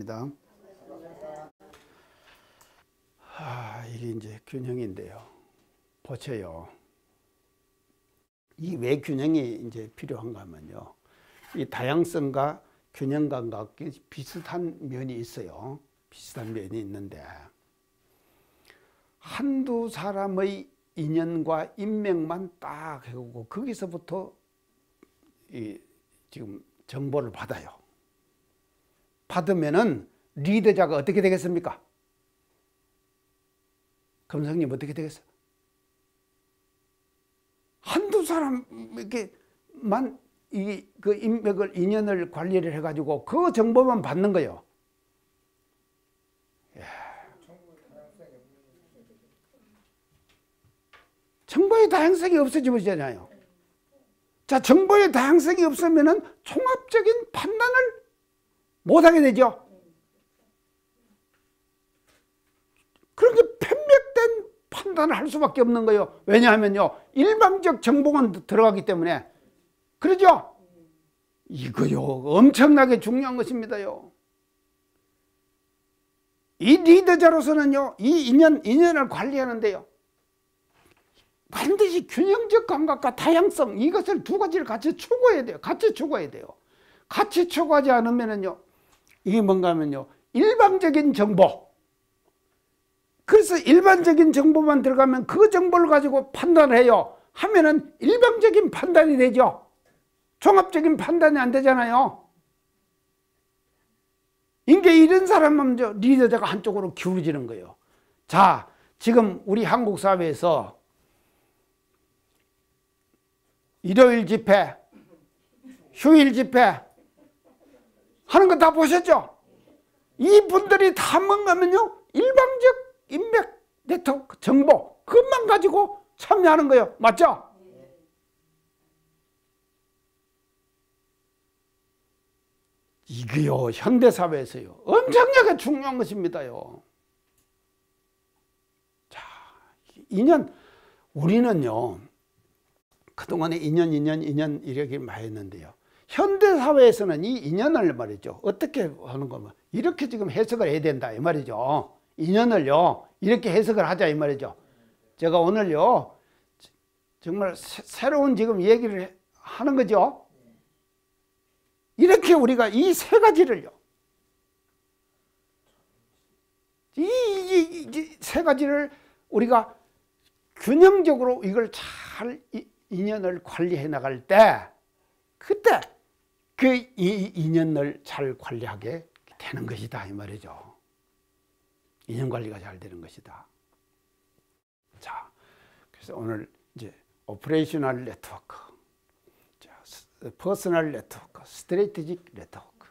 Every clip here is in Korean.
반갑습니다. 이게 이제 균형인데요. 보세요. 이 왜 균형이 이제 필요한가 하면요. 이 다양성과 균형 감각이 비슷한 면이 있어요. 비슷한 면이 있는데 한두 사람의 인연과 인맥만 딱 해오고 거기서부터 지금 정보를 받아요. 받으면은 리더자가 어떻게 되겠습니까? 금성님 어떻게 되겠어요? 한두 사람에게만 그 인맥을, 인연을 관리를 해가지고 그 정보만 받는 거예요. 정보의 다양성이 없어지잖아요. 자, 정보의 다양성이 없으면은 종합적인 판단을 못하게 되죠. 그렇게 편협된 판단을 할 수밖에 없는 거예요. 왜냐하면요, 일방적 정보만 들어가기 때문에. 그러죠? 이거요, 엄청나게 중요한 것입니다요. 이 리더자로서는요, 이 인연을 관리하는데요, 반드시 균형적 감각과 다양성, 이것을 두 가지를 같이 추구해야 돼요. 같이 추구해야 돼요. 같이 추구하지 않으면은요, 이게 뭔가 하면요, 일방적인 정보. 그래서 일반적인 정보만 들어가면 그 정보를 가지고 판단을 해요. 하면은 일방적인 판단이 되죠. 종합적인 판단이 안 되잖아요. 이게 이런 사람은 리더자가 한쪽으로 기울어지는 거예요. 자, 지금 우리 한국 사회에서 일요일 집회, 휴일 집회 하는 거 다 보셨죠? 이분들이 다 뭔가면요, 일방적 인맥 네트워크 정보 그것만 가지고 참여하는 거예요. 맞죠? 이게요, 현대사회에서요, 엄청나게 중요한 것입니다요. 자, 인연, 우리는요, 그동안에 인연 이렇게 많이 했는데요. 현대사회에서는 이 인연을 말이죠, 어떻게 하는 거면 이렇게 지금 해석을 해야 된다 이 말이죠. 인연을요, 이렇게 해석을 하자 이 말이죠. 제가 오늘요, 정말 새로운 지금 얘기를 하는 거죠. 이렇게 우리가 이 세 가지를요, 이 세 가지를 우리가 균형적으로 이걸 잘 인연을 관리해 나갈 때, 그때 그 인연을 잘 관리하게 되는 것이다 이 말이죠. 인연 관리가 잘 되는 것이다. 자, 그래서 오늘 이제 오퍼레이셔널 네트워크, 퍼스널 네트워크, 스트래티직 네트워크.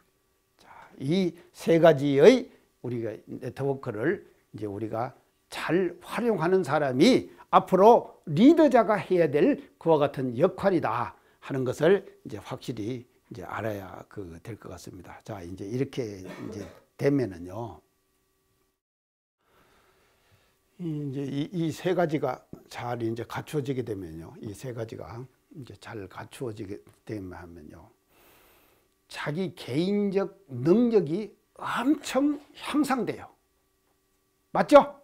자, 이 세 가지의 우리가 네트워크를 이제 우리가 잘 활용하는 사람이 앞으로 리더자가 해야 될 그와 같은 역할이다 하는 것을 이제 확실히 이제 알아야 될 것 같습니다. 자, 이제 이렇게 이제 되면은요, 이제 이 세 가지가 잘 이제 갖추어지게 되면요, 이 세 가지가 이제 잘 갖추어지게 되면요, 자기 개인적 능력이 엄청 향상돼요. 맞죠?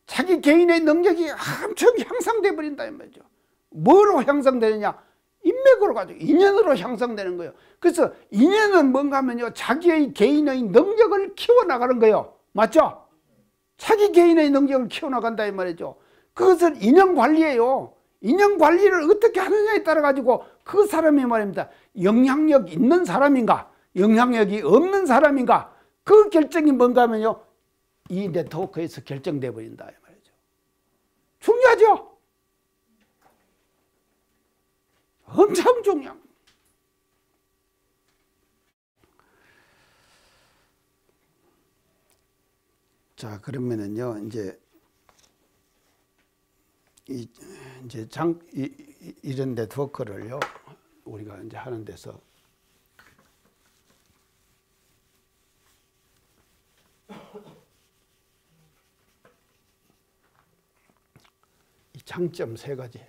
자기 개인의 능력이 엄청 향상돼 버린다 이 말이죠. 뭐로 향상되느냐? 인맥으로 가지고 인연으로 향상되는 거예요. 그래서 인연은 뭔가 하면요, 자기의 개인의 능력을 키워나가는 거예요. 맞죠? 자기 개인의 능력을 키워나간다 이 말이죠. 그것은 인연 관리예요. 인연 관리를 어떻게 하느냐에 따라 가지고 그 사람이 말입니다, 영향력 있는 사람인가 영향력이 없는 사람인가, 그 결정이 뭔가 하면요, 이 네트워크에서 결정돼 버린다 이 말이죠. 중요하죠? 엄청 중요한. 자, 그러면은요, 이제 이런 네트워크를요, 우리가 이제 하는 데서 이 장점 세 가지.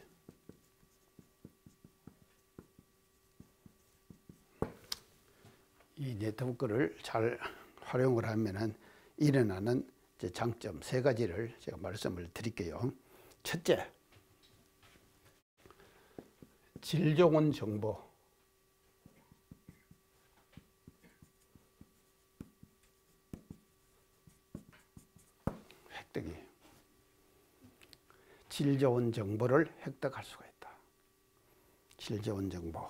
이 네트워크를 잘 활용을 하면은 일어나는 장점 3가지를 제가 말씀을 드릴게요. 첫째, 질 좋은 정보. 획득이. 질 좋은 정보를 획득할 수가 있다. 질 좋은 정보.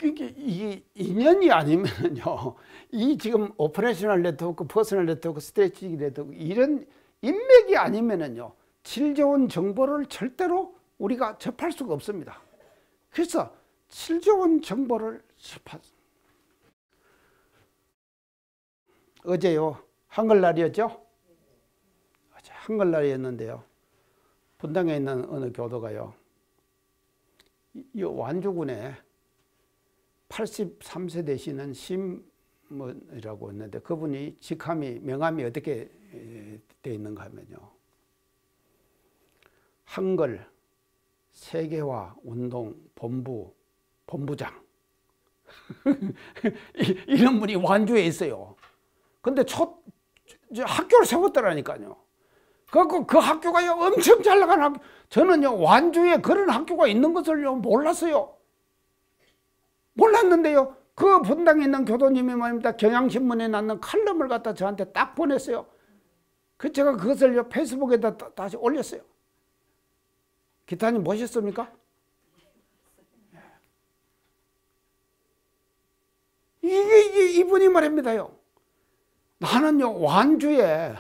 이게 인연이 아니면요, 이 지금 오퍼레이셔널 네트워크, 퍼스널 네트워크, 스트래티지 네트워크, 이런 인맥이 아니면은요, 질 좋은 정보를 절대로 우리가 접할 수가 없습니다. 그래서 질 좋은 정보를 접하. 어제요, 한글날이었죠? 어제 한글날이었는데요, 분당에 있는 어느 교도가요, 이 완주군에 83세 되시는 심이라고 했는데, 그분이 직함이, 명함이 어떻게 되어 있는가 하면요, 한글 세계화 운동 본부장 이런 분이 완주에 있어요. 근데 학교를 세웠더라니까요. 그 학교가 엄청 잘 나가는 학교. 저는요, 완주에 그런 학교가 있는 것을 몰랐어요. 몰랐는데요, 그 분당에 있는 교도님이 말입니다, 경향신문에 났는 칼럼을 갖다 저한테 딱 보냈어요. 그 제가 그것을 페이스북에다 다시 올렸어요. 기타님 보셨습니까? 이분이 말입니다요, 나는요, 완주에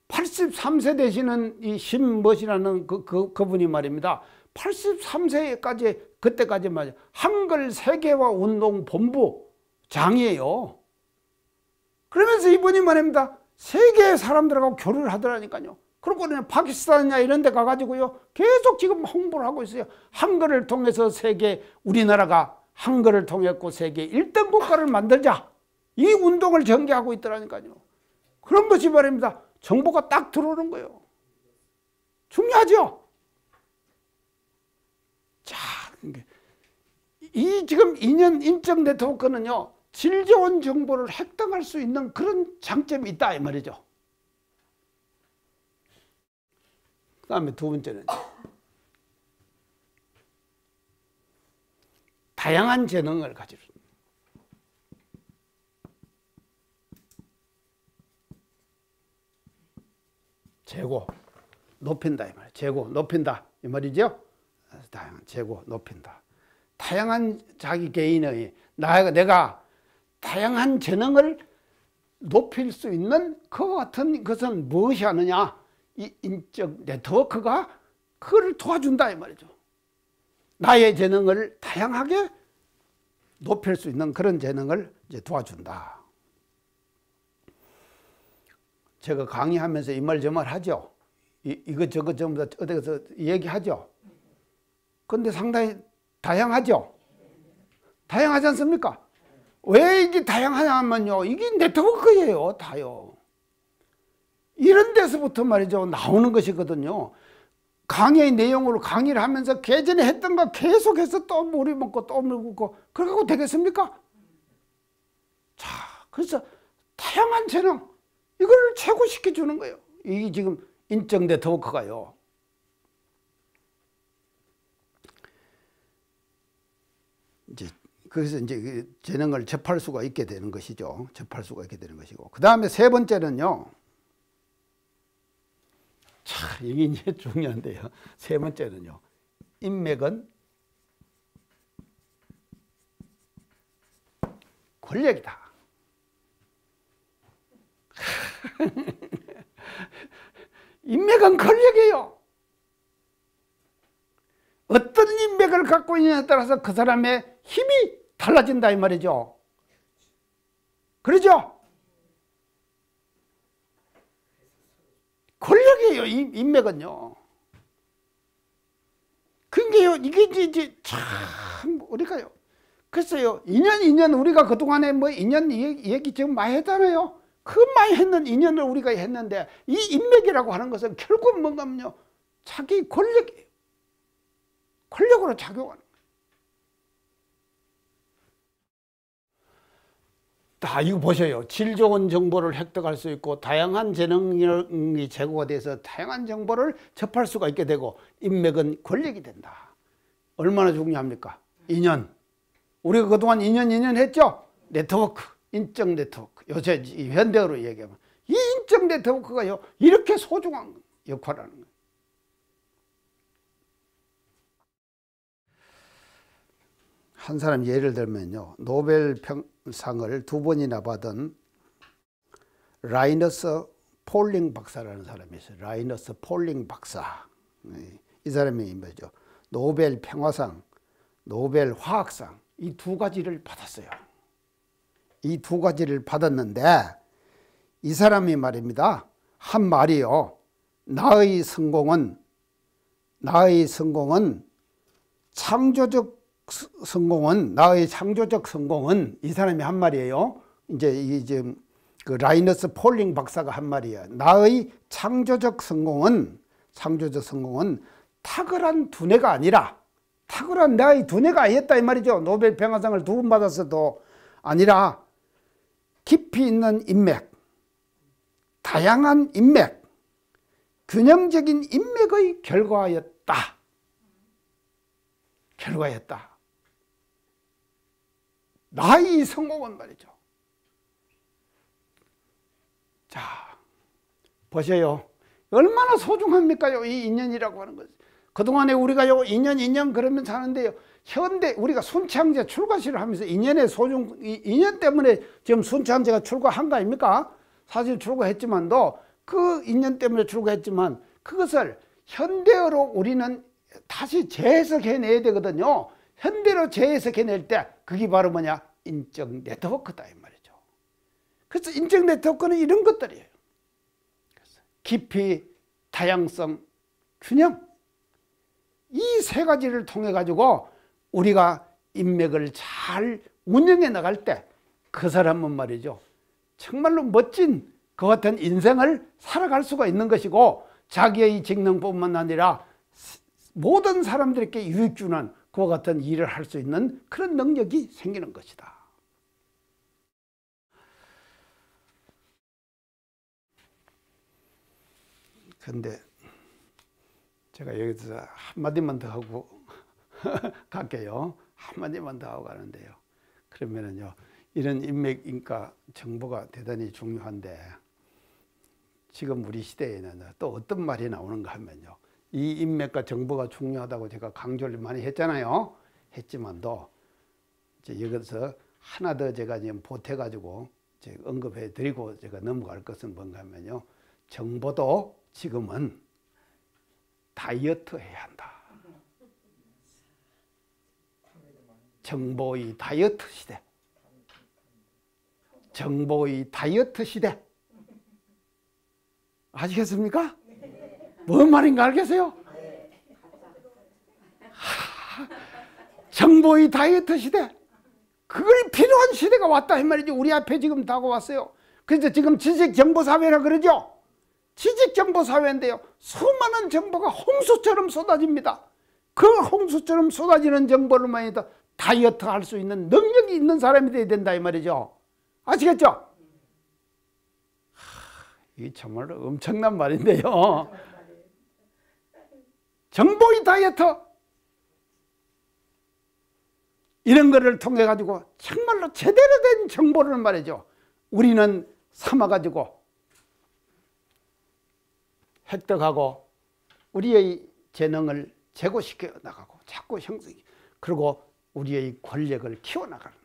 83세 되시는 이 심멋이라는 그분이 말입니다, 83세까지, 그때까지 말이야, 한글 세계화 운동 본부장이에요. 그러면서 이분이 말입니다, 세계 사람들하고 교류를 하더라니까요. 그리고 그냥 파키스탄이나 이런 데 가가지고요, 계속 지금 홍보를 하고 있어요. 한글을 통해서 우리나라가 한글을 통했고 세계 1등 국가를 만들자, 이 운동을 전개하고 있더라니까요. 그런 것이 말입니다, 정보가 딱 들어오는 거예요. 중요하죠? 자, 이 지금 인연 인적 네트워크는요, 질 좋은 정보를 획득할 수 있는 그런 장점이 있다 이 말이죠. 그 다음에 두 번째는 다양한 재능을 가지고 재고 높인다 이 말이에요. 재고 높인다 이 말이죠. 다양한 재고 높인다. 다양한 자기 개인의 내가 다양한 재능을 높일 수 있는 그 같은 것은 무엇이 하느냐, 이 인적 네트워크가 그걸 도와준다 이 말이죠. 나의 재능을 다양하게 높일 수 있는 그런 재능을 이제 도와준다. 제가 강의하면서 이 말 저 말 하죠. 이것저것 전부 다 어디 가서 얘기하죠. 근데 상당히 다양하죠. 다양하지 않습니까? 왜 이게 다양하냐면요, 이게 네트워크예요. 다요. 이런 데서부터 말이죠, 나오는 것이거든요. 강의의 내용으로 강의를 하면서 예전에 했던 거 계속해서 또 물이 먹고 또 물 붓고 그러고 되겠습니까? 자, 그래서 다양한 재능, 이걸 최고시켜 주는 거예요. 이게 지금 인적 네트워크가요. 그래서 이제 그 재능을 접할 수가 있게 되는 것이죠. 접할 수가 있게 되는 것이고. 그 다음에 세 번째는요. 자, 이게 이제 중요한데요. 세 번째는요. 인맥은 권력이다. 인맥은 권력이에요. 어떤 인맥을 갖고 있느냐에 따라서 그 사람의 힘이 달라진다 이 말이죠. 그러죠? 권력이에요, 인맥은요. 그게요, 이게 이제 참 우리가요. 글쎄요, 인연 우리가 그동안에 뭐 인연 얘기 지금 많이 했잖아요. 그 많이 했는 인연을 우리가 했는데, 이 인맥이라고 하는 것은 결국 뭔가면요, 자기 권력이에요. 권력으로 작용하는 거예요. 다 이거 보세요. 질 좋은 정보를 획득할 수 있고 다양한 재능이 제공가 돼서 다양한 정보를 접할 수가 있게 되고, 인맥은 권력이 된다. 얼마나 중요합니까? 인연. 우리가 그동안 인연 했죠? 네트워크, 인적 네트워크. 요새 현대어로 얘기하면 이 인적 네트워크가요, 이렇게 소중한 역할을 하는 거예요. 한 사람 예를 들면요, 노벨 상을 2번이나 받은 라이너스 폴링 박사라는 사람이 있어요. 라이너스 폴링 박사. 이 사람이 뭐죠? 노벨 평화상, 노벨 화학상, 이 두 가지를 받았어요. 이 두 가지를 받았는데, 이 사람이 말입니다, 한 말이요, 나의 성공은 창조적 성공은, 나의 창조적 성공은, 이 사람이 한 말이에요. 이제 그 라이너스 폴링 박사가 한 말이에요. 나의 창조적 성공은 탁월한 두뇌가 아니라, 탁월한 나의 두뇌가 아니었다 이 말이죠. 노벨 평화상을 2번 받았어도 아니라 깊이 있는 인맥, 다양한 인맥, 균형적인 인맥의 결과였다. 나의 성공은 말이죠. 자, 보세요. 얼마나 소중합니까? 이 인연이라고 하는 것이. 그동안에 우리가 인연 그러면 사는데요, 현대 우리가 순창제 출가시를 하면서 인연 때문에 지금 순창제가 출가한 거 아닙니까? 사실 출가했지만도, 그 인연 때문에 출가했지만 그것을 현대어로 우리는 다시 재해석해내야 되거든요. 현대로 재해석해낼 때 그게 바로 뭐냐? 인적 네트워크다 이 말이죠. 그래서 인적 네트워크는 이런 것들이에요. 깊이, 다양성, 균형, 이 세 가지를 통해 가지고 우리가 인맥을 잘 운영해 나갈 때 그 사람은 말이죠, 정말로 멋진 그 같은 인생을 살아갈 수가 있는 것이고, 자기의 직능뿐만 아니라 모든 사람들에게 유익 주는 그와 같은 일을 할 수 있는 그런 능력이 생기는 것이다. 그런데 제가 여기서 한마디만 더 하고 갈게요. 한마디만 더 하고 가는데요. 그러면은요, 이런 인맥, 인과, 정보가 대단히 중요한데, 지금 우리 시대에는 또 어떤 말이 나오는가 하면요, 이 인맥과 정보가 중요하다고 제가 강조를 많이 했잖아요. 했지만도 이제 여기서 하나 더 제가 지금 보태가지고 언급해 드리고 제가 넘어갈 것은 뭔가 하면요, 정보도 지금은 다이어트 해야 한다. 정보의 다이어트 시대. 정보의 다이어트 시대. 아시겠습니까? 뭔 말인가 알겠어요? 정보의 다이어트 시대. 그걸 필요한 시대가 왔다 이 말이죠. 우리 앞에 지금 다가왔어요. 그래서 지금 지식정보사회라 그러죠. 지식정보사회인데요, 수많은 정보가 홍수처럼 쏟아집니다. 그 홍수처럼 쏟아지는 정보를만 해도 다이어트 할 수 있는 능력이 있는 사람이 돼야 된다 이 말이죠. 아시겠죠? 이게 정말로 엄청난 말인데요. 정보의 다이어트, 이런 거를 통해 가지고 정말로 제대로 된 정보를 말이죠, 우리는 삼아 가지고 획득하고 우리의 재능을 제고시켜 나가고 자꾸 형성이, 그리고 우리의 권력을 키워나가는,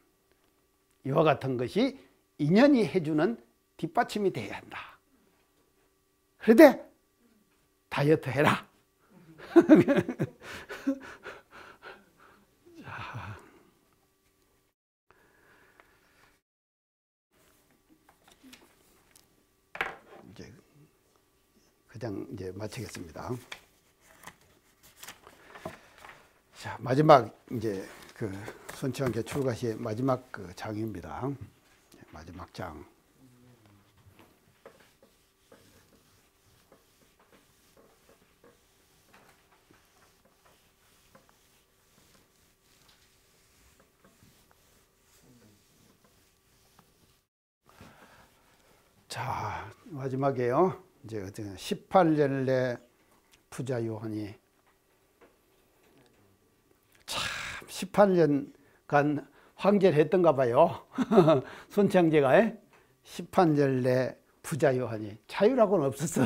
이와 같은 것이 인연이 해주는 뒷받침이 되어야 한다. 그런데 다이어트 해라. 자, 이제 마치겠습니다. 자, 마지막 이제 그 순창제 출가시의 마지막 그 장입니다. 마지막 장. 자, 마지막에요. 이제 18년 내 부자 요한이 참 18년간 황제를 했던가 봐요. 손창제가 18년 내 부자 요한이 자유라고는 없었어.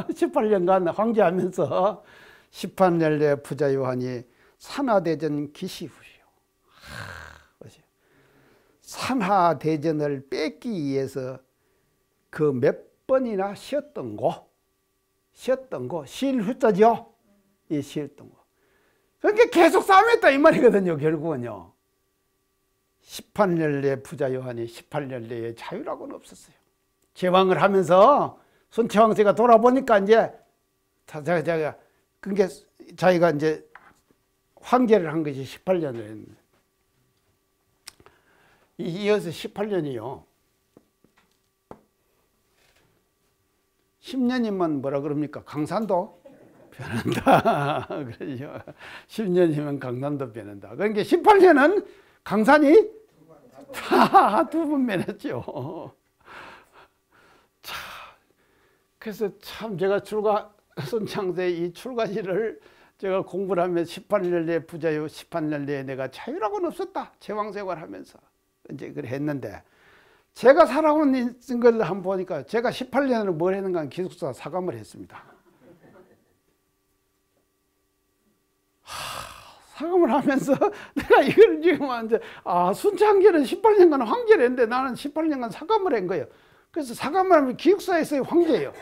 18년간 황제하면서 18년 내 부자 요한이 산하대전 기시후요. 산하대전을 뺏기 위해서 그 몇 번이나 쉬었던 거, 쉴 후자죠. 이 쉬었던 거. 그러니까 계속 싸움했다 이 말이거든요. 결국은요. 18년 내 부자 요한이 18년 내에 자유라고는 없었어요. 제왕을 하면서 손채왕제가 돌아보니까 이제 그게 자기가 이제 황제를 한 것이 18년을 했는데 이어서 18년이요. 10년이면 뭐라 그럽니까? 강산도 변한다. 그러죠. 10년이면 강산도 변한다. 그러니까 18년은 강산이 다 두 번 변했죠. 자, 그래서 참 제가 손창세 이 출가시를 제가 공부를 하면 18년 내에 부자요, 18년 내에 내가 자유라고는 없었다. 제왕생활 하면서 이제 그래 했는데 제가 살아온 걸 한번 보니까 제가 18년을 뭘 했는가 기숙사 사감을 했습니다. 사감을 하면서 내가 이걸 지금 이제 순창제는 18년간 황제를 했는데 나는 18년간 사감을 한 거예요. 그래서 사감을 하면 기숙사에서의 황제예요.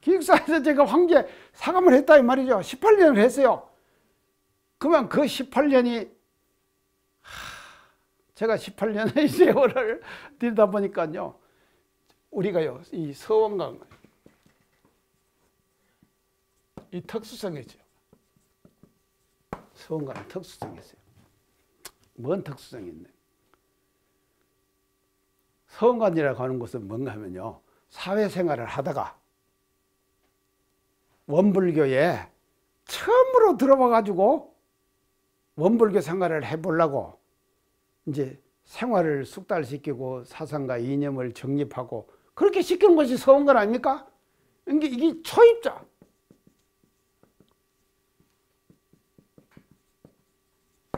기숙사에서 제가 황제 사감을 했다 이 말이죠. 18년을 했어요. 그러면 그 18년이 제가 18년의 세월을 들다 보니까요. 우리가요. 이 서원강 이 특수성이 있죠. 서원강은 특수성이 있어요. 뭔 특수성이 있네. 서원관이라고 하는 곳은 뭔가 하면요. 사회생활을 하다가 원불교에 처음으로 들어와 가지고 원불교 생활을 해보려고 이제 생활을 숙달시키고 사상과 이념을 정립하고 그렇게 시키는 것이 서원관 아닙니까? 그러니까 이게 초입자.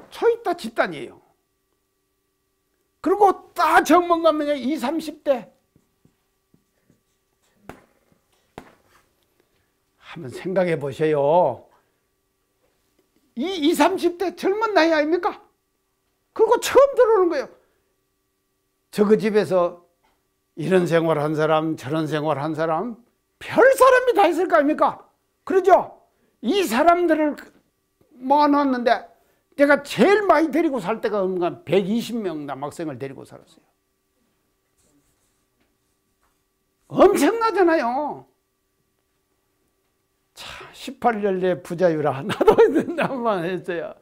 초입자 집단이에요. 그리고 딱 정문 가면 20, 30대 한번 생각해 보세요. 이 20, 30대 젊은 나이 아닙니까? 그리고 처음 들어오는 거예요. 저그 집에서 이런 생활 한 사람, 저런 생활 한 사람, 별 사람이 다 있을 거 아닙니까? 그러죠? 이 사람들을 모아놨는데 내가 제일 많이 데리고 살 때가 120명 남학생을 데리고 살았어요. 엄청나잖아요. 참 18년 내 부자유라. 나도 한번 했어요.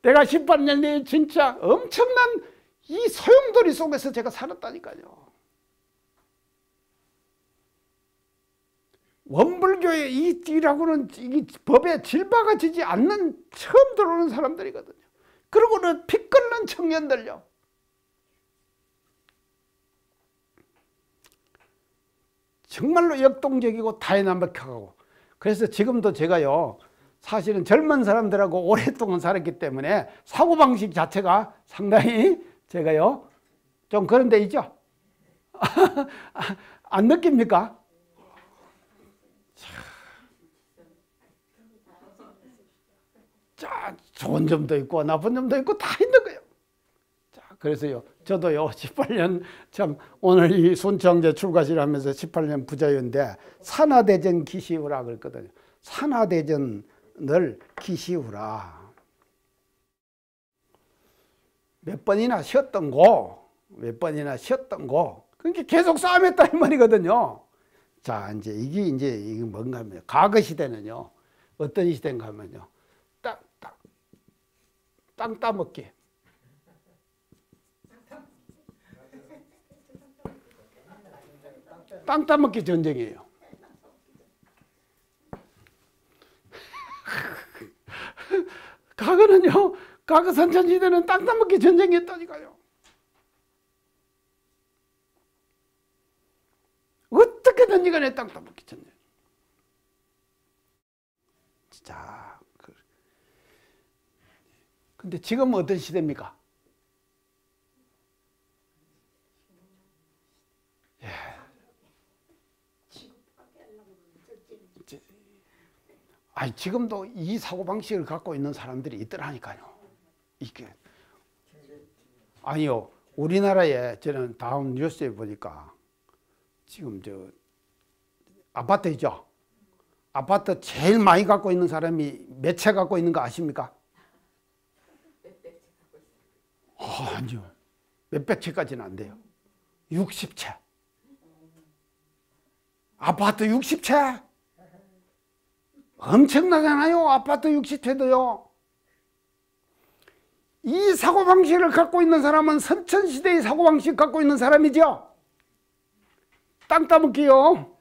내가 18년 내에 진짜 엄청난 이 소용돌이 속에서 제가 살았다니까요. 원불교의 이 띠라고는 이 법에 질바가 지지 않는 처음 들어오는 사람들이거든요. 그리고는 피 끓는 청년들요. 정말로 역동적이고 다이나믹하고. 그래서 지금도 제가요. 사실은 젊은 사람들하고 오랫동안 살았기 때문에 사고방식 자체가 상당히 제가요. 좀 그런 데 있죠? 안 느낍니까? 자, 좋은 점도 있고 나쁜 점도 있고 다 있는 거예요. 자, 그래서요. 저도요. 18년 참 오늘 이 손창제 출가시를 하면서 18년 부자였는데 산하대전 기시우라 그랬거든요. 산하대전을 기시우라. 몇 번이나 쉬었던 거, 몇 번이나 쉬었던 거. 그러니까 계속 싸움했다 이 말이거든요. 자, 이게 뭔가 하면 과거 시대는요. 어떤 시대인가 하면요. 땅 따먹기. 땅 따먹기 전쟁이에요. 과거는요. 과거 선천시대는 땅 따먹기 전쟁이었다니까요. 어떻게 든지 간에 땅 따먹기 전쟁. 자, 근데 지금 어떤 시대입니까? 예. 아니, 지금도 이 사고방식을 갖고 있는 사람들이 있더라니까요. 이게. 아니요. 우리나라에 저는 다음 뉴스에 보니까 지금 아파트죠. 아파트 제일 많이 갖고 있는 사람이 몇 채 갖고 있는 거 아십니까? 아니요. 몇백 채까지는 안 돼요. 60채. 아파트 60채? 엄청나잖아요. 아파트 60채도요. 이 사고방식을 갖고 있는 사람은 선천시대의 사고방식 갖고 있는 사람이죠. 땅 따먹기요.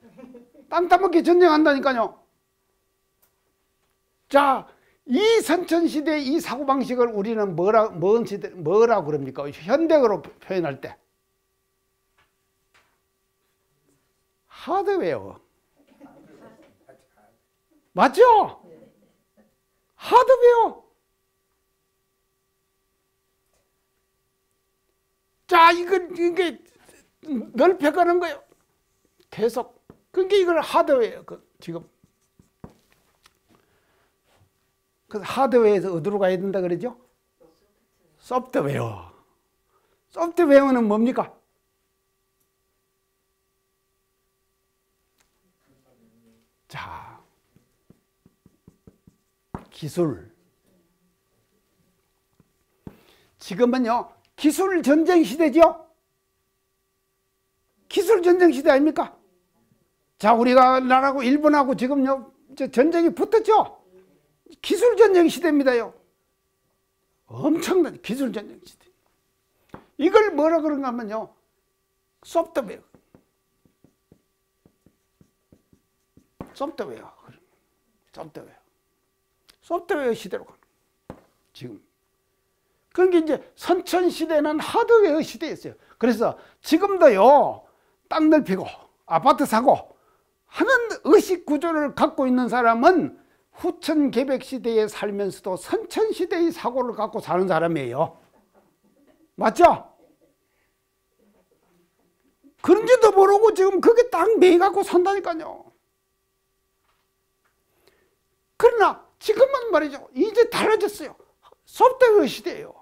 땅 따먹기 전쟁한다니까요. 자, 이 선천시대의 이 사고방식을 우리는 뭐라고 그럽니까? 현대어로 표현할 때. 하드웨어. 맞죠? 하드웨어. 자, 이게 넓혀가는 거예요. 계속. 그게 이걸 하드웨어. 지금. 그 하드웨어에서 어디로 가야 된다 그러죠? 소프트웨어. 소프트웨어는 뭡니까? 자, 기술. 지금은요, 기술 전쟁 시대죠? 기술 전쟁 시대 아닙니까? 자, 우리가 나라고 일본하고 지금요, 전쟁이 붙었죠? 기술 전쟁 시대입니다요. 엄청난 기술 전쟁 시대. 이걸 뭐라 그런가 하면요, 소프트웨어. 소프트웨어. 소프트웨어 시대로 가는 거예요. 지금. 그러니까 이제 선천시대는 하드웨어 시대였어요. 그래서 지금도요, 땅 넓히고 아파트 사고 하는 의식 구조를 갖고 있는 사람은 후천 개백 시대에 살면서도 선천 시대의 사고를 갖고 사는 사람이에요. 맞죠? 그런지도 모르고 지금 그게 딱 매갖고 산다니까요. 그러나 지금은 말이죠, 이제 달라졌어요. 소프트웨어 시대예요.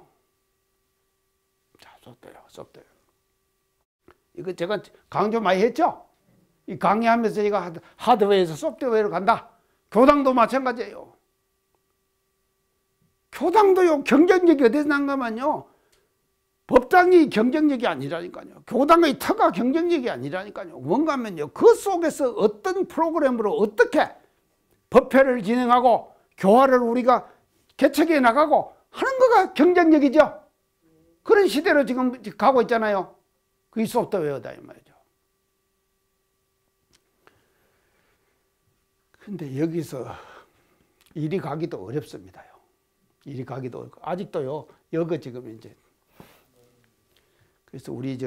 자, 소프트웨어. 이거 제가 강조 많이 했죠? 이 강의하면서 제가 하드웨어에서 소프트웨어로 간다. 교당도 마찬가지예요. 교당도요, 경쟁력이 어디서 난가면요, 법당이 경쟁력이 아니라니까요. 교당의 터가 경쟁력이 아니라니까요. 뭔가 하면요, 그 속에서 어떤 프로그램으로 어떻게 법회를 진행하고 교화를 우리가 개척해 나가고 하는 거가 경쟁력이죠. 그런 시대로 지금 가고 있잖아요. 그게 소프트웨어다 이 말이죠. 근데 여기서 이리 가기도 어렵습니다요. 이리 가기도 어렵고 아직도요, 여기 지금 이제 그래서 우리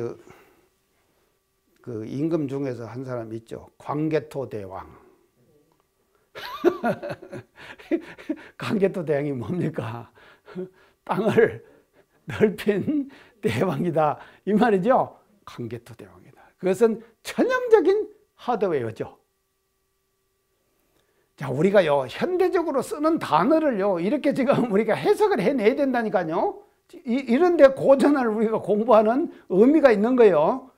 그 임금 중에서 한 사람 있죠. 광개토 대왕. 광개토 대왕이 뭡니까? 땅을 넓힌 대왕이다 이 말이죠. 광개토 대왕이다. 그것은 전형적인 하드웨어죠. 자, 우리가요, 현대적으로 쓰는 단어를요, 이렇게 지금 우리가 해석을 해내야 된다니까요. 이런데 고전을 우리가 공부하는 의미가 있는 거예요.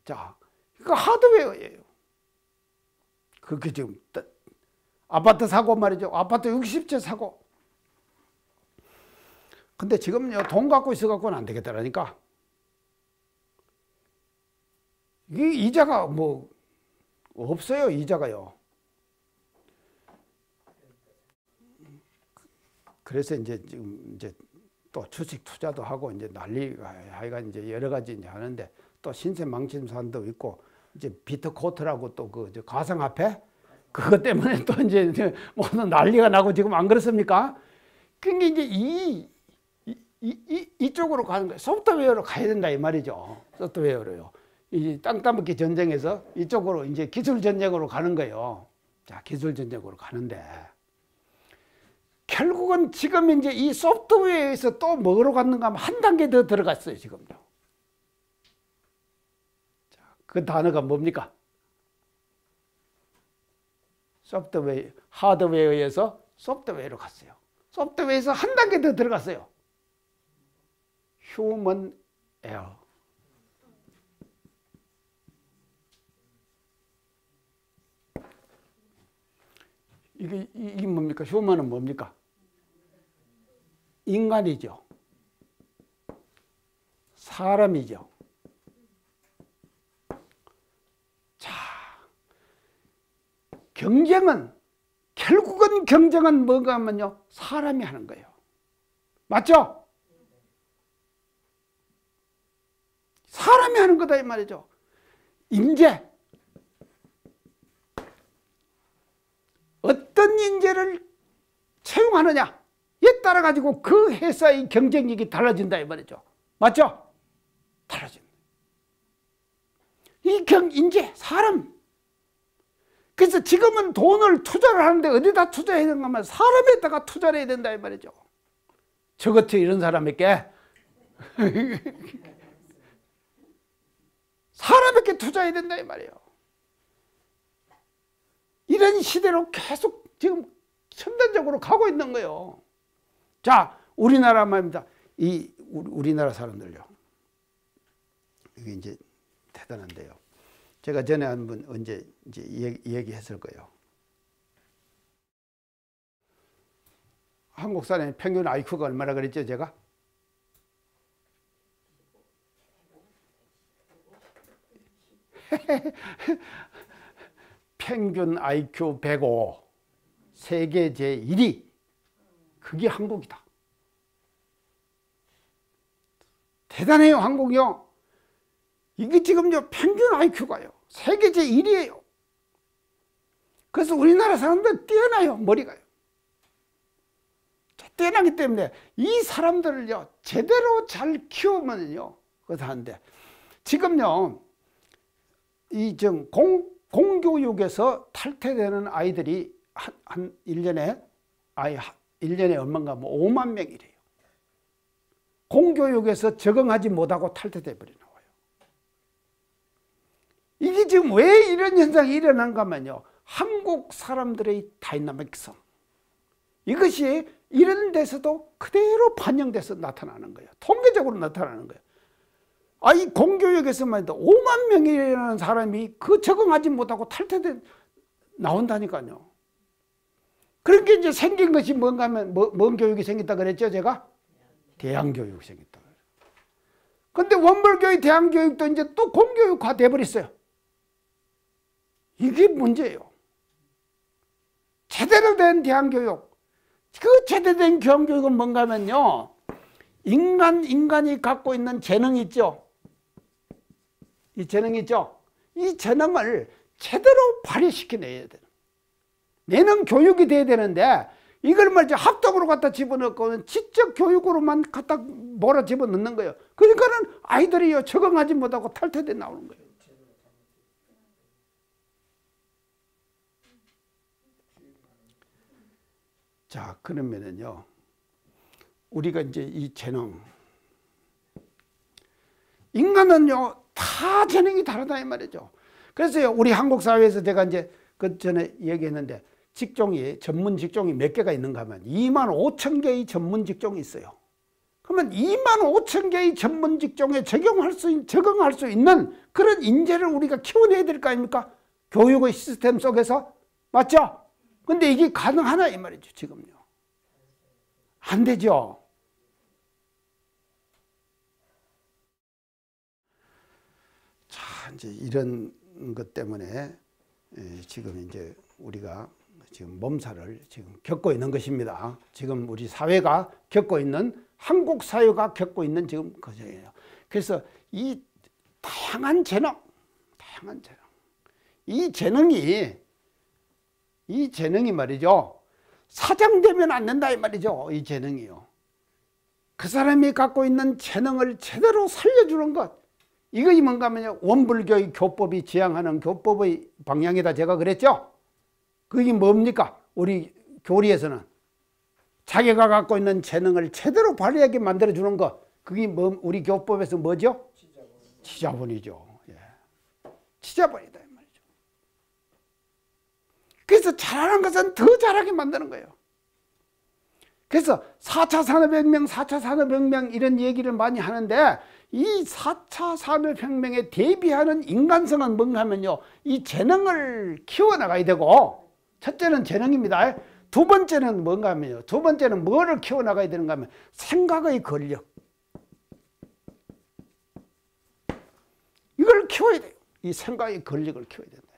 자, 이거 하드웨어예요. 그렇게 지금 아파트 사고 말이죠. 아파트 60채 사고. 근데 지금요, 돈 갖고 있어갖고는 안 되겠다라니까. 이게 이자가 뭐 없어요, 이자가요. 그래서 지금 또 주식 투자도 하고 이제 난리가 하여간 이제 여러 가지 이제 하는데 또 신세망신산도 있고 이제 비트코트라고 또 그 가상화폐 그것 때문에 또 이제 무슨 난리가 나고 지금 안 그렇습니까? 그러니까 이제 이쪽으로 가는 거예요. 소프트웨어로 가야 된다 이 말이죠. 소프트웨어로요. 이 땅 따먹기 전쟁에서 이쪽으로 이제 기술 전쟁으로 가는 거예요. 자, 기술 전쟁으로 가는데 결국은 지금 이제 이 소프트웨어에서 또 뭐로 갔는가 하면 한 단계 더 들어갔어요, 지금요. 자, 그 단어가 뭡니까? 소프트웨어, 하드웨어에서 소프트웨어로 갔어요. 소프트웨어에서 한 단계 더 들어갔어요. 휴먼 에어. 이게 뭡니까? 휴먼은 뭡니까? 인간이죠. 사람이죠. 자, 결국은 경쟁은 뭔가 하면요, 사람이 하는 거예요. 맞죠? 사람이 하는 거다 이 말이죠. 인재, 어떤 인재를 채용하느냐에 따라 가지고 그 회사의 경쟁력이 달라진다 이 말이죠. 맞죠? 달라진다. 이 인재, 사람. 그래서 지금은 돈을 투자를 하는데 어디다 투자해야 되는가 하면 사람에다가 투자를 해야 된다 이 말이죠. 저 같은 이런 사람에게 사람에게 투자해야 된다 이 말이에요. 이런 시대로 계속 지금 첨단적으로 가고 있는 거예요. 자, 우리나라 말입니다. 우리나라 사람들요. 이게 이제 대단한데요. 제가 전에 한번 언제 이제 얘기했을 거예요. 한국 사람의 평균 IQ가 얼마나 그랬죠, 제가? 평균 IQ 105, 세계 제1위. 그게 한국이다. 대단해요, 한국이요. 이게 지금요, 평균 IQ가요. 세계 제1위예요. 그래서 우리나라 사람들 뛰어나요, 머리가요. 뛰어나기 때문에 이 사람들을요, 제대로 잘 키우면요, 그것도 하는데, 지금요, 공교육에서 탈퇴되는 아이들이 한 1년에 얼마인가, 5만 명이래요. 공교육에서 적응하지 못하고 탈퇴돼 버려 나와요. 이게 지금 왜 이런 현상이 일어난가 하면요, 한국 사람들의 다이나믹성. 이것이 이런 데서도 그대로 반영돼서 나타나는 거예요. 통계적으로 나타나는 거예요. 이 공교육에서만 해도 5만 명이라는 사람이 그 적응하지 못하고 탈퇴돼 나온다니까요. 그렇게 이제 생긴 것이 뭔가 하면, 뭔 교육이 생겼다 그랬죠, 제가? 대항교육이 생겼다. 근데 원벌교육, 대항교육도 이제 또 공교육화 돼버렸어요. 이게 문제예요. 제대로 된 대항교육. 그 제대로 된 대항교육은 뭔가 하면요, 인간이 갖고 있는 재능 있죠? 이 재능 있죠? 이 재능을 제대로 발휘시켜내야 돼요. 내는 교육이 돼야 되는데, 이걸 말이죠, 학덕으로 갖다 집어넣고 지적 교육으로만 갖다 몰아 집어넣는 거예요. 그러니까는 아이들이요, 적응하지 못하고 탈퇴돼 나오는 거예요. 자, 그러면은요, 우리가 이제 이 재능, 인간은요, 다 재능이 다르다 이 말이죠. 그래서 우리 한국 사회에서 제가 이제 그 전에 얘기했는데, 전문 직종이 몇 개가 있는가 하면 2만 5천 개의 전문 직종이 있어요. 그러면 2만 5천 개의 전문 직종에 적응할 수 있는 그런 인재를 우리가 키워내야 될 거 아닙니까? 교육의 시스템 속에서. 맞죠? 근데 이게 가능하나 이 말이죠, 지금요. 안 되죠. 자, 이제 이런 것 때문에 지금 이제 우리가 지금 몸살을 지금 겪고 있는 것입니다. 지금 우리 사회가 겪고 있는, 한국 사회가 겪고 있는 지금 것이에요. 그래서 이 다양한 재능, 이 재능이 말이죠, 사장되면 안 된다 이 말이죠. 이 재능이요. 그 사람이 갖고 있는 재능을 제대로 살려주는 것, 이것이 뭔가 하면요, 원불교의 교법이 지향하는 교법의 방향이다 제가 그랬죠. 그게 뭡니까? 우리 교리에서는 자기가 갖고 있는 재능을 제대로 발휘하게 만들어주는 것, 그게 우리 교법에서 뭐죠? 치자본이죠. 예. 치자본이다 이 말이죠. 그래서 잘하는 것은 더 잘하게 만드는 거예요. 그래서 4차 산업혁명, 4차 산업혁명 이런 얘기를 많이 하는데, 이 4차 산업혁명에 대비하는 인간성은 뭔가 하면요, 이 재능을 키워나가야 되고, 첫째는 재능입니다. 두 번째는 뭔가 하면요, 두 번째는 뭐를 키워나가야 되는가 하면 생각의 권력, 이걸 키워야 돼요. 이 생각의 권력을 키워야 된다.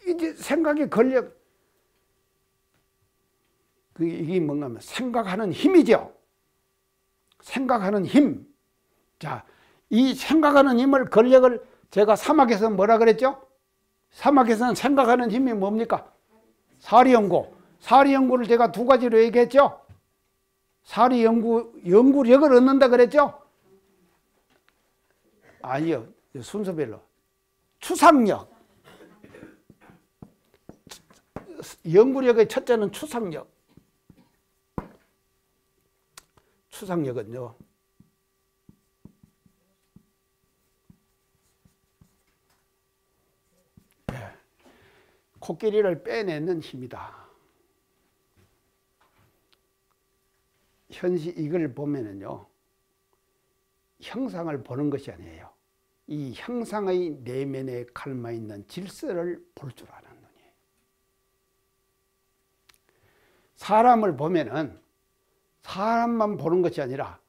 이제 생각의 권력, 이게 뭔가 하면 생각하는 힘이죠. 생각하는 힘. 자, 이 생각하는 힘을, 권력을 제가 사막에서 뭐라 그랬죠? 사막에서는 생각하는 힘이 뭡니까? 사리연구. 사리연구를 제가 두 가지로 얘기했죠? 연구력을 얻는다 그랬죠? 아니요. 순서별로. 추상력. 연구력의 첫째는 추상력. 추상력은요, 네, 코끼리를 빼내는 힘이다. 이걸 보면은요, 형상을 보는 것이 아니에요. 이 형상의 내면에 갈마 있는 질서를 볼 줄 아는 눈이에요. 사람을 보면은 사람만 보는 것이 아니라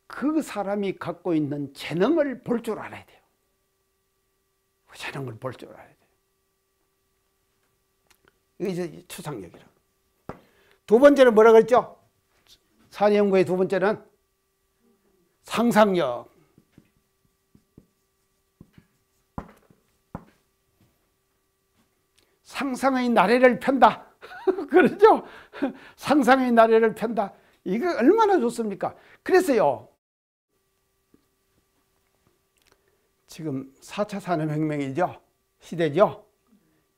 그 사람이 갖고 있는 재능을 볼 줄 알아야 돼요. 그 재능을 볼 줄 알아야 돼요. 이게 이제 추상력이라. 두 번째는 뭐라 그랬죠? 사리연구의 두 번째는 상상력. 상상의 나래를 편다. 그렇죠? 상상의 나래를 편다. 이거 얼마나 좋습니까? 그래서요, 지금 4차 산업혁명이죠? 시대죠?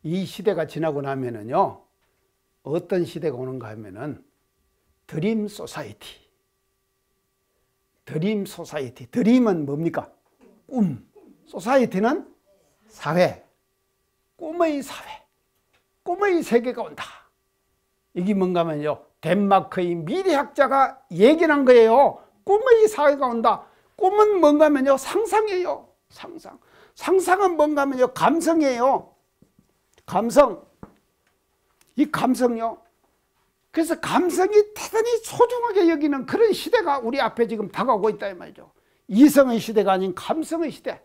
이 시대가 지나고 나면은요, 어떤 시대가 오는가 하면은 드림 소사이티. 드림 소사이티. 드림은 뭡니까? 꿈. 소사이티는 사회. 꿈의 사회. 꿈의 세계가 온다. 이게 뭔가 하면요, 덴마크의 미래학자가 얘기한 거예요. 꿈의 사회가 온다. 꿈은 뭔가 하면요, 상상이에요. 상상. 상상은 뭔가 하면요, 감성이에요. 감성. 이 감성요. 그래서 감성이 대단히 소중하게 여기는 그런 시대가 우리 앞에 지금 다가오고 있다 이 말이죠. 이성의 시대가 아닌 감성의 시대.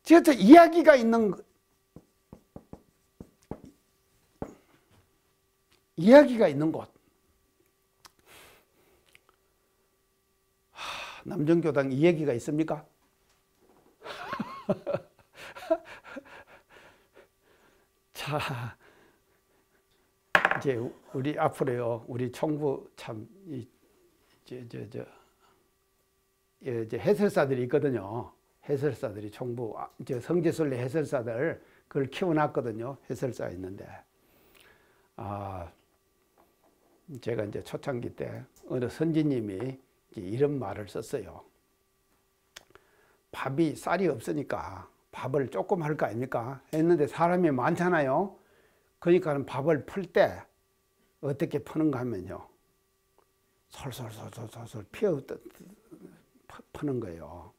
그래서 이야기가 있는 곳. 남정교당 이야기가 있습니까? 자, 이제 우리 앞으로요, 우리 총부 참, 이제 해설사들이 있거든요. 해설사들이 총부, 성지순례 해설사들, 그걸 키워놨거든요. 해설사 있는데. 제가 이제 초창기 때 어느 선지님이 이런 말을 썼어요. 밥이 쌀이 없으니까 밥을 조금 할 거 아닙니까? 했는데 사람이 많잖아요. 그러니까 밥을 풀 때 어떻게 푸는가 하면요, 솔솔 피어 푸는 거예요.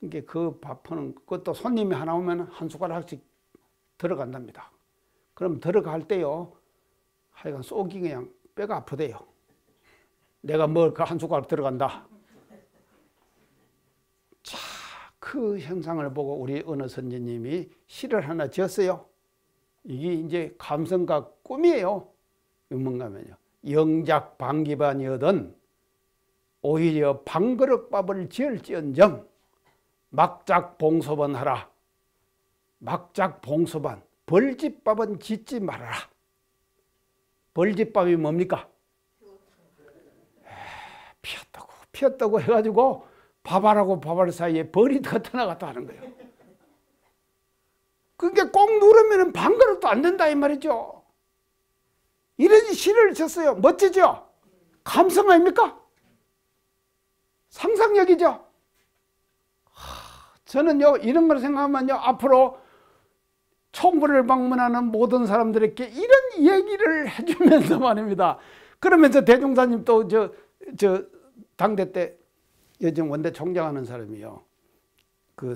이게 그 밥 푸는 것도 손님이 하나 오면 한 숟가락씩 들어간답니다. 그럼 들어갈 때요, 하여간 쏙이 그냥 뼈가 아프대요. 내가 뭘 그 한 숟가락 들어간다. 자, 그 현상을 보고 우리 어느 선지님이 시를 하나 지었어요. 이게 이제 감성과 꿈이에요. 이거 뭔가 하면요, 영작 방기반이거든 오히려 방그릇밥을 지을지언정 막작 봉소반 하라. 막작 봉소반, 벌집밥은 짓지 말아라. 벌집밥이 뭡니까? 피었다고 피었다고 해가지고 밥알하고 밥알 사이에 벌이 더 터나갔다 하는 거예요. 그게 꼭 누르면 반 그릇도 안 된다 이 말이죠. 이런 시를 쳤어요. 멋지죠? 감성 아닙니까? 상상력이죠? 저는요 이런 걸 생각하면요 앞으로 총부를 방문하는 모든 사람들에게 이런 얘기를 해주면서 말입니다. 그러면서 대종사님 또 저 당대 때 요즘 원대 총장하는 사람이요. 그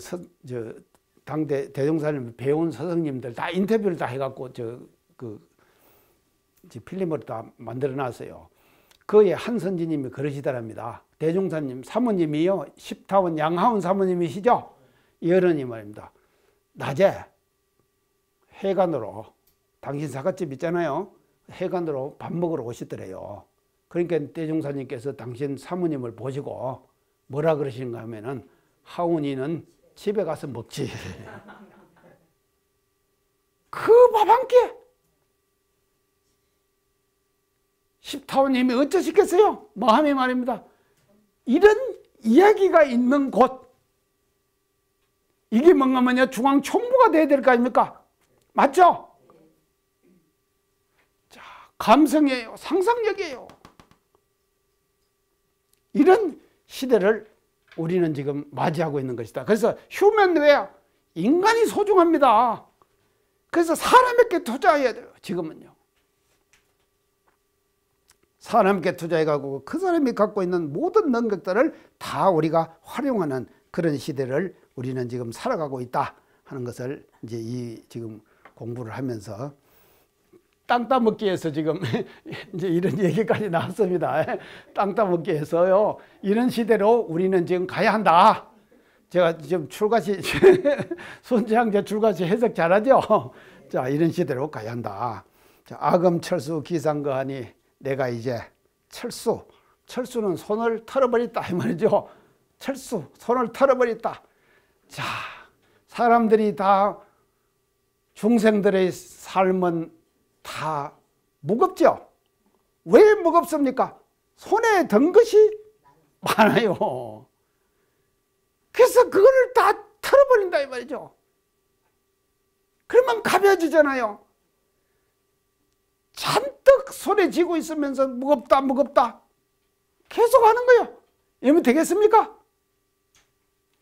당대 대종사님 배운 스승님들 다 인터뷰를 다 해갖고 필름으로 다 만들어 놨어요. 그의 한선지님이 그러시더랍니다. 대종사님 사모님이요. 십타원 양하운 사모님이시죠? 여런이 말입니다. 낮에 해관으로 당신 사갓집 있잖아요. 해관으로 밥 먹으러 오시더래요. 그러니까 대종사님께서 당신 사모님을 보시고 뭐라 그러시는가 하면은 하운이는 집에 가서 먹지. 그 밥 한 끼 십타원님이 어쩌시겠어요? 마음이 말입니다. 이런 이야기가 있는 곳 이게 뭔가 하면요 중앙총무가 돼야 될 거 아닙니까? 맞죠? 자, 감성이에요. 상상력이에요. 이런 시대를 우리는 지금 맞이하고 있는 것이다. 그래서 휴먼웨어 인간이 소중합니다. 그래서 사람에게 투자해야 돼요. 지금은요. 사람에게 투자해가고 그 사람이 갖고 있는 모든 능력들을 다 우리가 활용하는 그런 시대를 우리는 지금 살아가고 있다 하는 것을 이제 지금 공부를 하면서 땅 따먹기에서 지금 이제 이런 얘기까지 나왔습니다. 땅 따먹기에서요 이런 시대로 우리는 지금 가야 한다. 제가 지금 출가시 손재향제 출가시 해석 잘하죠. 자 이런 시대로 가야 한다. 자, 아금철수 기상거하니 내가 이제 철수는 손을 털어버렸다 이 말이죠. 철수 손을 털어버렸다. 자 사람들이 다 중생들의 삶은 다 무겁죠. 왜 무겁습니까? 손에 든 것이 많아요. 그래서 그거를 다 털어버린다 이 말이죠. 그러면 가벼워지잖아요. 잔뜩 손에 쥐고 있으면서 무겁다 계속 하는 거예요. 이러면 되겠습니까?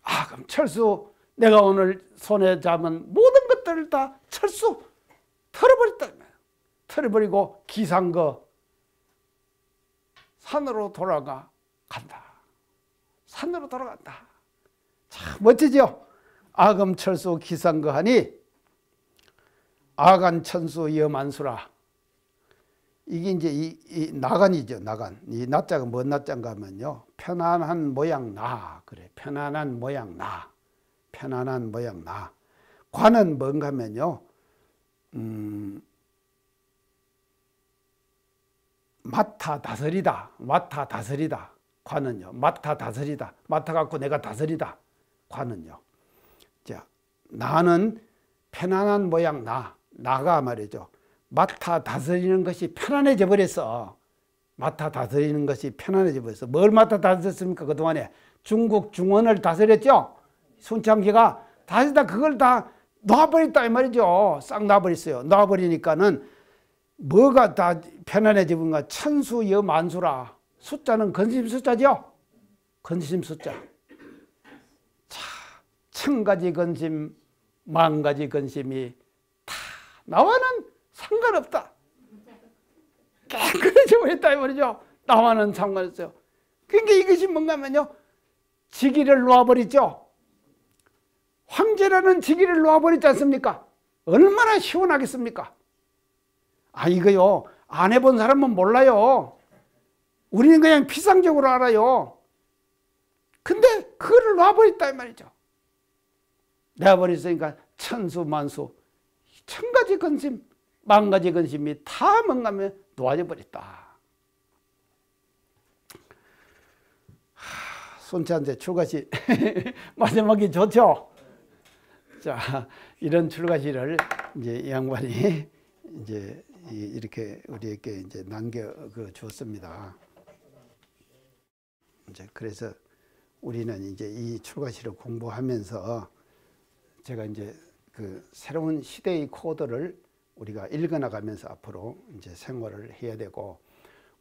아 그럼 철수 내가 오늘 손에 잡은 모든 것들을 다 철수 털어버렸다. 털어버리고 기상거 산으로 간다. 산으로 돌아간다. 참 멋지죠? 아금철수 기상거 하니 아간천수 여만수라. 이게 이제 이 나간이죠. 나간. 이 나자가 뭔 나자인가 하면요. 편안한 모양 나. 그래. 편안한 모양 나. 편안한 모양 나. 관은 뭔가 하면요. 맡아 다스리다. 맡아 다스리다. 관은요. 맡아 다스리다. 맡아갖고 내가 다스리다. 관은요. 자, 나는 편안한 모양 나. 나가 말이죠. 맡아 다스리는 것이 편안해져 버렸어. 맡아 다스리는 것이 편안해져 버렸어. 뭘 맡아 다스렸습니까? 그동안에 중국 중원을 다스렸죠. 순창기가 다시다 그걸 다 놔버렸다 이 말이죠. 싹 놔버렸어요. 놔버리니까는 뭐가 다 편안해지는가? 천수여 만수라. 숫자는 근심 숫자죠. 근심 숫자. 자, 1000가지 근심, 10,000가지 근심이 다 나와는 상관없다. 깨끗해져 버렸다 이 말이죠. 나와는 상관없어요. 그러니까 이것이 뭔가 하면요. 직위를 놓아버리죠. 황제라는 직위를 놓아버리지 않습니까? 얼마나 시원하겠습니까? 아 이거요. 안 해본 사람은 몰라요. 우리는 그냥 피상적으로 알아요. 근데 그거를 놔버렸다 이 말이죠. 놔버렸으니까 천수 만수 1000가지 근심 10,000가지 근심이 다 뭔가 하면 놓아져 버렸다. 손자한테 출가시 마지막이 좋죠. 자 이런 출가시를 이제 이 양반이 이제 이렇게 우리에게 이제 남겨 주었습니다. 이제 그래서 우리는 이제 이 출가시를 공부하면서 제가 이제 그 새로운 시대의 코드를 우리가 읽어나가면서 앞으로 이제 생활을 해야 되고,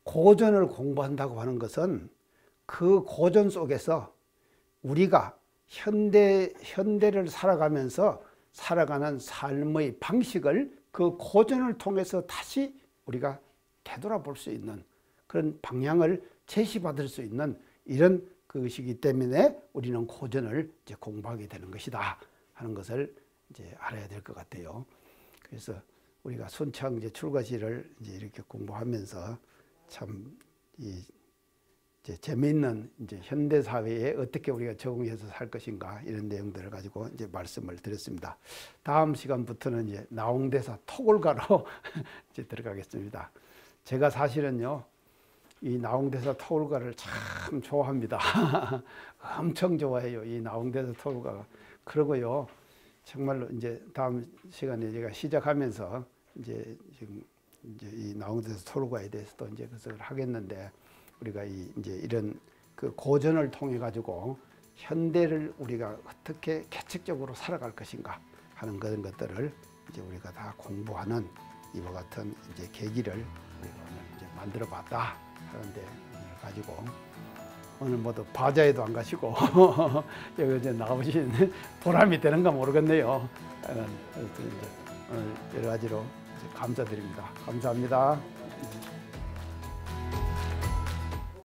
고전을 공부한다고 하는 것은 그 고전 속에서 우리가 현대를 살아가면서 살아가는 삶의 방식을 그 고전을 통해서 다시 우리가 되돌아볼 수 있는 그런 방향을 제시받을 수 있는 이런 것이기 때문에 우리는 고전을 이제 공부하게 되는 것이다 하는 것을 이제 알아야 될 것 같아요. 그래서 우리가 순창 이제 출가시를 이제 이렇게 공부하면서 참 이제 재미있는 이제 현대 사회에 어떻게 우리가 적응해서 살 것인가 이런 내용들을 가지고 이제 말씀을 드렸습니다. 다음 시간부터는 이제 나홍대사 토굴가로 이제 들어가겠습니다. 제가 사실은요, 이 나홍대사 토굴가를 참 좋아합니다. 엄청 좋아해요, 이 나홍대사 토굴가가. 그러고요, 정말로 이제 다음 시간에 제가 시작하면서 이제 지금 이제 이 나홍대사 토굴가에 대해서도 이제 그것을 하겠는데, 우리가 이제 이런 그 고전을 통해 가지고 현대를 우리가 어떻게 계책적으로 살아갈 것인가 하는 그런 것들을 이제 우리가 다 공부하는 이와 같은 이제 계기를 우리가 오늘 이제 만들어 봤다 하는데, 가지고 오늘 모두 바자회도 안 가시고 여기 이제 나오신 보람이 되는가 모르겠네요. 오늘 여러 가지로 감사드립니다. 감사합니다.